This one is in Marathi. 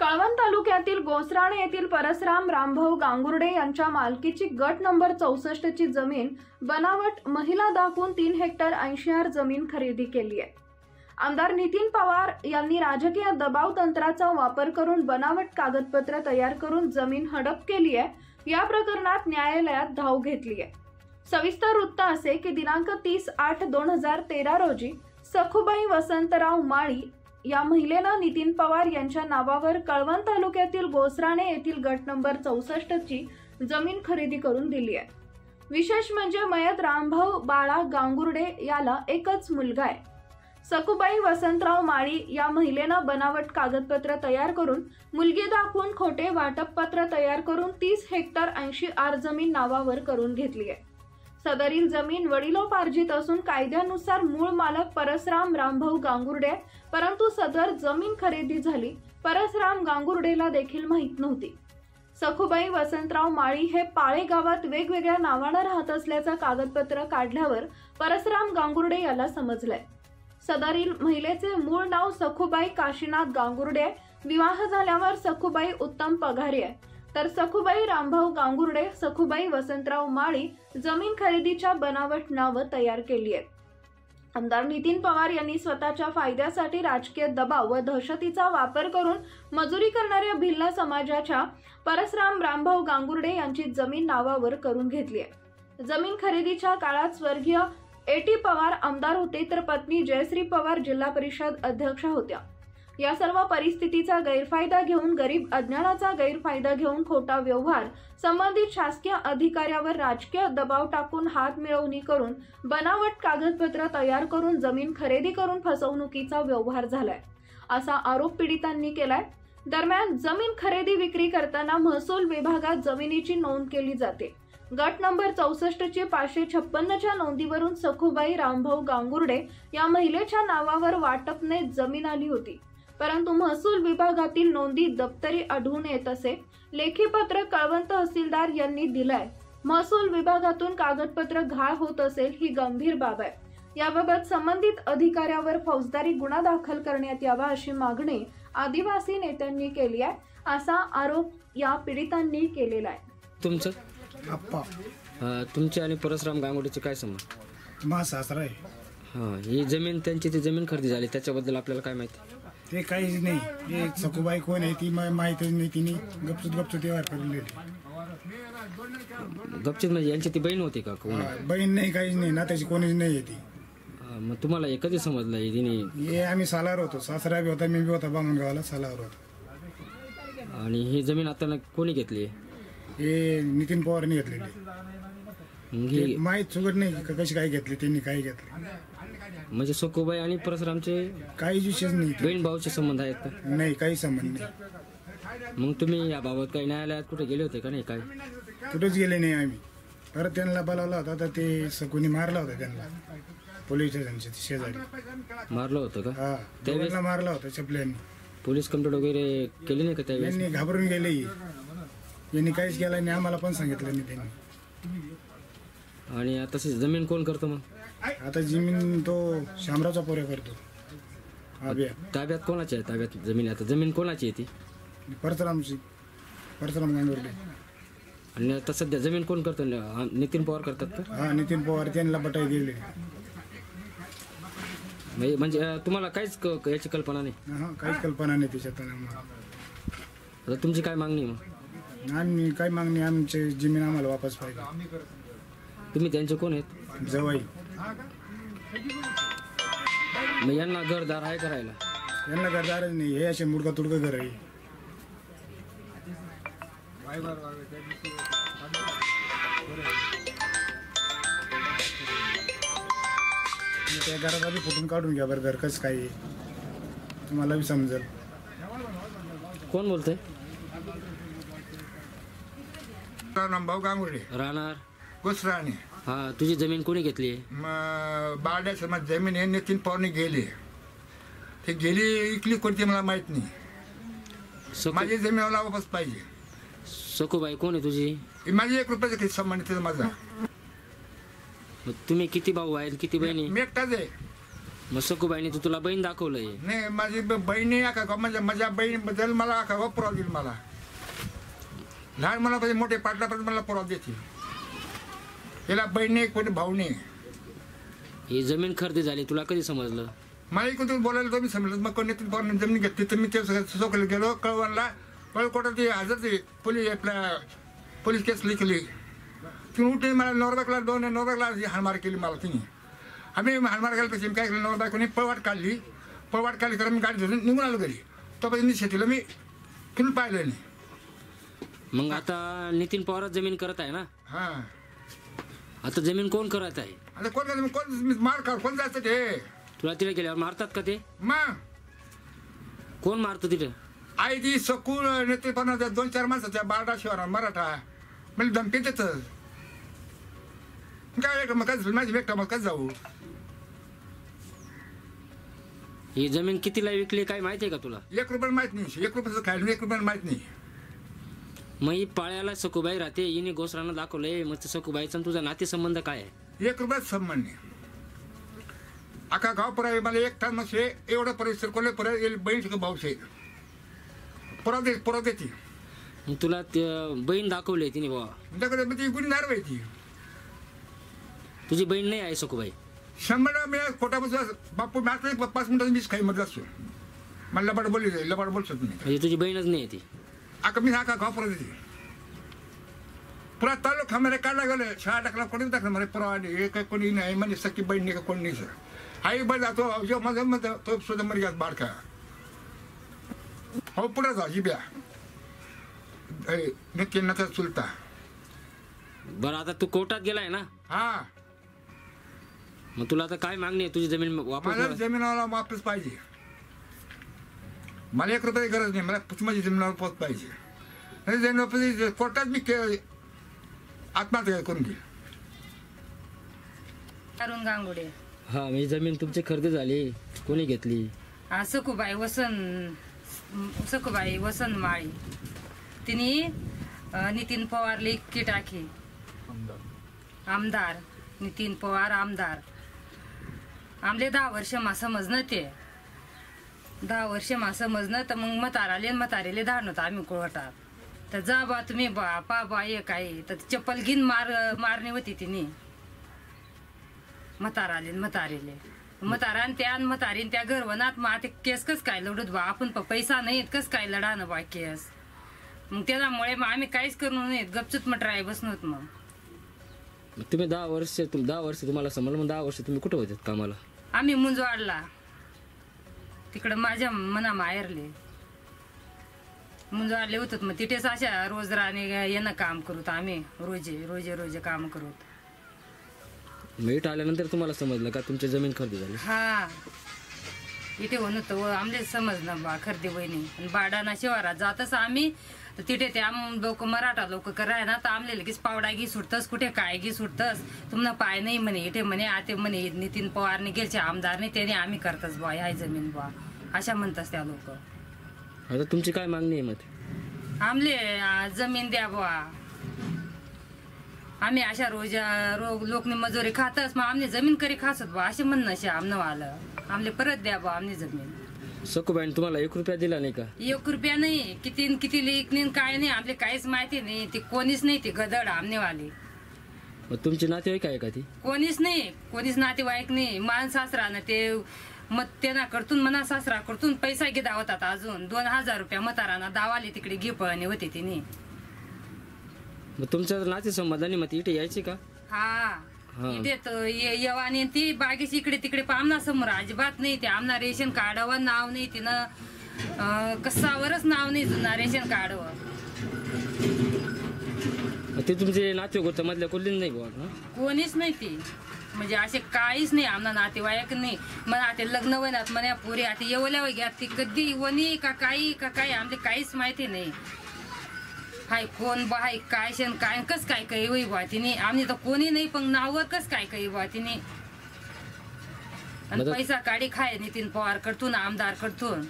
कळवण तालुक्यातील गोसराणे येथील परसराम रामभाऊ गांगुर्डे यांच्या मालकीची गट नंबर 64 ची जमीन बनावट महिला दाखवून 3 हेक्टर 80 जमीन खरेदी केली आहे। आमदार नितीन पवार यांनी राजकीय दबाव तंत्राचा वापर करून बनावट कागदपत्र तयार करून जमीन हडप केली आहे। या प्रकरणात न्यायालयात धाव घेतली आहे। सविस्तर वृत्त असे की दिनांक 30/8/2013 रोजी सखुबाई वसंतराव माळी या महिलेनं नितीन पवार यांच्या नावावर कळवण तालुक्यातील गोसराणे येथील गट नंबर 64 ची जमीन खरेदी करून दिली आहे। विशेष म्हणजे मयत रामभाऊ बाळा गांगुर्डे याला एकच मुलगा आहे। सखुबाई वसंतराव माळी या महिलेनं बनावट कागदपत्र तयार करून मुलगी दाखवून खोटे वाटपपत्र तयार करून 30 हेक्टर 80 जमीन नावावर करून घेतली आहे। सदरील जमीन वडिलोपार्जित असून कायद्यानुसार मूळ मालक परसराम रामभाऊ गांगुर्डे, परंतु सदर जमीन खरेदी झाली परसराम गांगुर्डेला देखील माहित नव्हती। सखुबाई वसंतराव माळी हे पाळे गावात वेगवेगळ्या नावानं राहत असल्याचं कागदपत्र काढल्यावर परसराम गांगुर्डे याला समजलंय। सदरील महिलेचे मूळ नाव सखुबाई काशीनाथ गांगुर्डे, विवाह झाल्यावर सखुबाई उत्तम पगारे आहे, तर सखुबाई रामभाऊ गांगुर्डे सखुबाई वसंतराव माळी जमीन खरेदीच्या बनावट नावं तयार केली आहेत। आमदार नितीन पवार यांनी स्वतःच्या फायद्यासाठी राजकीय दबाव व दहशतीचा वापर करून मजुरी करणाऱ्या भिल्ल समाजाच्या परसराम रामभाऊ गांगुर्डे यांची जमीन नावावर करून घेतली आहे। जमीन खरेदीच्या काळात स्वर्गीय A.T. पवार आमदार होते, तर पत्नी जयश्री पवार जिल्हा परिषद अध्यक्ष होत्या। या सर्व परिस्थितीचा गैरफायदा घेऊन गरीब अज्ञानाचा गैरफायदा घेऊन खोटा व्यवहार संबंधित शासकीय अधिकाऱ्यावर राजकीय दबाव टाकून हात मिळवणी करून बनावट कागदपत्र तयार करून जमीन खरेदी करून फसवणुकीचा व्यवहार झालाय, असा आरोप पीडितांनी केलाय। दरम्यान जमीन खरेदी विक्री करताना महसूल विभागात जमिनीची नोंद केली जाते। गट नंबर 64 ची 556 नोंदीवरून सखुबाई रामभाऊ गांगुर्डे या महिलेच्या नावावर वाटपने जमीन आली होती, परंतु महसूल विभागातील नोंदी दप्तरी आढळून येत असे। लेखी पत्र कळवण तहसीलदार यांनी दिलाय। महसूल विभागातून कागदपत्र गहाळ होत असेल ही गंभीर बाब आहे। याबाबत संबंधित अधिकाऱ्यावर फौजदारी गुन्हा दाखल करण्यात यावा अशी मागणी आदिवासी नेत्यांनी केली आहे, असा आरोप या पीडितांनी केलेला आहे। तुमचं अप्पा तुमचे आणि परसराम गांगुर्डेचे काय संबंध? माझा सासरा आहे। हां, ही जमीन त्यांची ती जमीन खरेदी झाली त्याच्याबद्दल आपल्याला काय माहिती? ते काहीच नाही। हे सखुबाई कोण आहे ती माहितच नाही, तिने गपचूप व्यवहार करून गपचित म्हणजे यांची ती बहीण होती का? कोण? बहीण नाही, काहीच नाही, नात्याची कोणीच नाही आहे ती। मग तुम्हाला हे कधी समजलं तिने? हे आम्ही सालावर होतो, सासरा बी होता, मी बी होता, बामणगावाला सालावर होतो। आणि ही जमीन आता कोणी घेतली? हे नितीन पवारने घेतलेली। माहीत सुगट नाही कशी काय घेतली, त्यांनी काय घेतली। म्हणजे सखुबाई आणि परसरामचे काहीच विशेष नाही, बहीण भाऊचे संबंध आहेत का? नाही, काही संबंध नाही। मग तुम्ही याबाबत काही न्यायालयात कुठे गेले होते का? नाही, काय कुठेच गेले नाही आम्ही। परत त्यांना बोलावला होता, तर ते सखुनी मारला होता त्यांना, पोलीस स्टेशनच्या शेजारी मारलं होतं का? हा, त्यावेळेस मारला होता चपल्याने। पोलीस कंप्लेंट वगैरे केली नाही का त्यावेळेस? त्यांनी घाबरून गेले, यांनी काहीच केलं नाही, आम्हाला पण सांगितलं नाही त्यांनी। आणि आता जमीन कोण करतो मग? आता जमीन तो शामरावचा पोरे करतो। ताब्यात कोणाची आहे? ताब्यात जमीन आता जमीन कोणाची आहे ती? परसरामची, परसराम गांगुर्डे। आणि आता सध्या जमीन कोण करतो? नितीन पवार करतात का? हा, नितीन पवार त्यांना बटाई दिली। म्हणजे तुम्हाला काहीच याची कल्पना नाही? हा, काहीच कल्पना नाही त्याच्यात। आता तुमची काय मागणी मग? आम्ही काय मागणी, आमची जमीन आम्हाला वापस पाहिजे। तुम्ही त्यांचे कोण आहेत? जवाई। मग यांना घरदार आहे करायला? यांना घरदारच नाही, हे असे मुडका तुडका घर आहे। त्या घरात आधी फुटून काढून घ्या बरं, घर कसं काय तुम्हाला बी समजेल। कोण बोलतंय? रामभाऊ गांगुर्डे, राहणार गोसराणे। हा, तुझी जमीन कोणी घेतली? बारड्या समाज जमीन आहे, नितीन पवारने गेली। ते गेली इकली कोणती मला माहित नाही। माझी जमीन मला वापस पाहिजे। सखुबाई कोण आहे तुझी? माझी 1 रुपयाचा काही संबंध तिथं माझा। तुम्ही किती भाऊ आहेत, किती बहिणी? मी एकटाच आहे। मग सकूबाईने तू तुला बहीण दाखवलंय. नाही माझी बहिणी का म्हणजे माझ्या बहिणीबद्दल मला का पुरावा देईल. मला लहान मुलापासून मोठे पाटलापर्यंत मला पुरावा देतील. याला बहीण नाही कोणी भाऊ नाही. ही जमीन खरेदी झाली तुला कधी समजलं? मला इकडून तुम्ही बोलायला तुम्ही समजलं. मग कोणी जमीन घेतली तर मी ते चौकली गेलो कळवणला. कळकोटात ते हजर ते पोलीस केस लिखली. तिने उठे मला नवरबाईकला 2 नवरबाईकला हाणमार केली मला तिने. आम्ही हाणमार केल्यापेक्षा मी काय केलं नवरबाईकोनी पळवाट काढली तर मी गाडी धरून निघून आलो घरी. तोपर्यंत शेतीला मी फिरून पाहिलं नाही. मग आता नितीन पवार जमीन करत आहे ना? हां आता जमीन कोण करत आहे? आता कोण मार का कोण जायचं ते? तुला तिथे गेल्यावर मारतात का ते? मग कोण मारतं तिथे? आई ती सकूल नेते पण 2-4 माणसाच्या बारडा शिवार मराठा म्हणजे धमकी देतच. काय मग काय माझी व्यक्त मग काय जाऊ. ही जमीन कितीला विकली काय माहिती आहे का तुला? 1 रुपया माहित नाही. 1 रुपयाचं खायला 1 रुपया माहित नाही. मग ही पाळ्याला सकूबाई राहते. हिने गोसरानं दाखवलंय. मग सकूबाईचा तुझा नातेसंबंध काय आहे? 1 रुपयाच संबंध नाही. अख्खा गाव पुरा मला एक तास मग एवढं परिसर कोले परत बहीण भाऊशे पुरा देते. मग तुला बहीण दाखवली तिने बाबा? तुमच्याकडे ती गुन्हेगार व्हायची. तुझी बहीण नाही आहे सकूबाई? 100 मी पोटापासून बापू मात्र 5 मिनिटात मीच काही मध्ये असतो. मला लबाड बोलतो तुम्ही. म्हणजे तुझी बहीणच नाही ती? अख्खा मी अख्खा गाव पुरा देते. पुरा तालुका मध्ये काढला गेलं. शाळा टाकला कोणी टाकलं मला पुरा. हे काय कोणी नाही म्हणजे सख्खी बहीण नाही का कोणी नाही. सर आई बळ जातो जेव्हा माझं म्हणतो तो सुद्धा मरी घ्या बाडका. हो पुढे जा जिब्या नक्की नका चुलता. बरं आता तू कोर्टात गेलाय ना? हा मग तुला आता काय मागणी आहे? तुझी जमीन वापस? मला जमिनाला वापस पाहिजे. मला 1 रुपयाची गरज नाही. मला माझी जमिनावर पोच पाहिजे. आणि जमीन कोर्टात मी आत्महत्या करून घेईल. अरुण गांगुडे. हा म्हणजे जमीन तुमची खरेदी झाली. कोणी घेतली? सखूबाई वसंत माळी. तिने नितीन पवार लेखी टाकी. आमदार नितीन पवार आमदार. आमले 10 वर्ष मा समजणं ते 10 वर्ष मा समजणं तर मग म्हातारेले धाडणं तर आम्ही कोर्टात. तर जा बा तुम्ही बा ये काय तर चप्पल घेऊन मारणी होती तिने. म्हातारेले म्हातारीन त्या गर्वनात मग ते केस कस काय लढत बा. आपण पैसा नाही कस काय लढा ना बा केस. मग त्याच्यामुळे मग आम्ही काहीच करू नये गपचूप मटराय बसणोत. मग तुम्ही 10 वर्ष तुम्हाला समजलं. मग 10 वर्ष तुम्ही कुठे होते कामाला? आम्ही मुंजवाडला तिकडं माझ्या मना माहेरले मुंजवाडले होत. मग तिथेच अशा रोजराने येणं काम करूत आम्ही. रोजे काम करूत. मीठ आल्यानंतर तुम्हाला समजलं का तुमची जमीन खरेदी झाली? हा इथे होत आमले समजलं बा खरेदी बहिणी. बाडाना शिवारात जातच आम्ही तिथे ते लोक मराठा लोक कराय ना तर आमले लगेच पावडा घी सुटतस कुठे काय घी सुटतस तुम्हाला पाय नाही म्हणे. इथे म्हणे आते म्हणे नितीन पवारने गेलचे आमदारने त्याने आम्ही करतच बा ह्या जमीन बा अशा म्हणतात त्या लोक. आता तुमची काय मागणी आहे? मग आमले जमीन द्या बा. आम्ही अशा लोकने मजुरी खातच मग आमने जमीन करी खासत बा असे म्हणणं असे आमनं आलं. आमले परत द्या बा आमने जमीन. सकूबाईन तुम्हाला 1 रुपया दिला नाही का? 1 रुपया नाही. किती लेखनी काय नाही आमले काहीच माहिती नाही. ते कोणीच नाही. ते गदड आमनेवाले. मग तुमची नातेवाईक आहे का ती? कोणीच नाही. कोणीच नातेवाईक नाही. मान सासरा ना ते मग त्यांना करतून मना सासरा करतून पैसा घे दावतात. अजून 2000 रुपया मताराना दावाले तिकडे घे पळणे होते तिने. मग तुमच्या नातेसंबंधाने मग इथे यायचे का? हा इथे तर येवाने ती बागेची इकडे तिकडे आमना समोर अजिबात नाही. ते आमना रेशन कार्डावर नाव नाही. तिनं कसावरच नाव नाही जुना रेशन कार्डवर. ते तुमचे नातेवाईक मधल्या कोणीच नाही बुवा? कोणीच नाही. ती म्हणजे असे काहीच नाही आमना नातेवाईक नाही. मला ते लग्न वनात म्हणे पुरी आता येवल्या घ्या ती कधी वनी का काही आमले काहीच माहिती नाही. हाय कोण बा हाय काय शेण काय कस काय काही होई बा तिने. आम्ही तर कोणी नाही पण नाववर कस काय काही बा तिने. आणि पैसा काढी खाय नितीन पवार कडतून आमदार कडतून.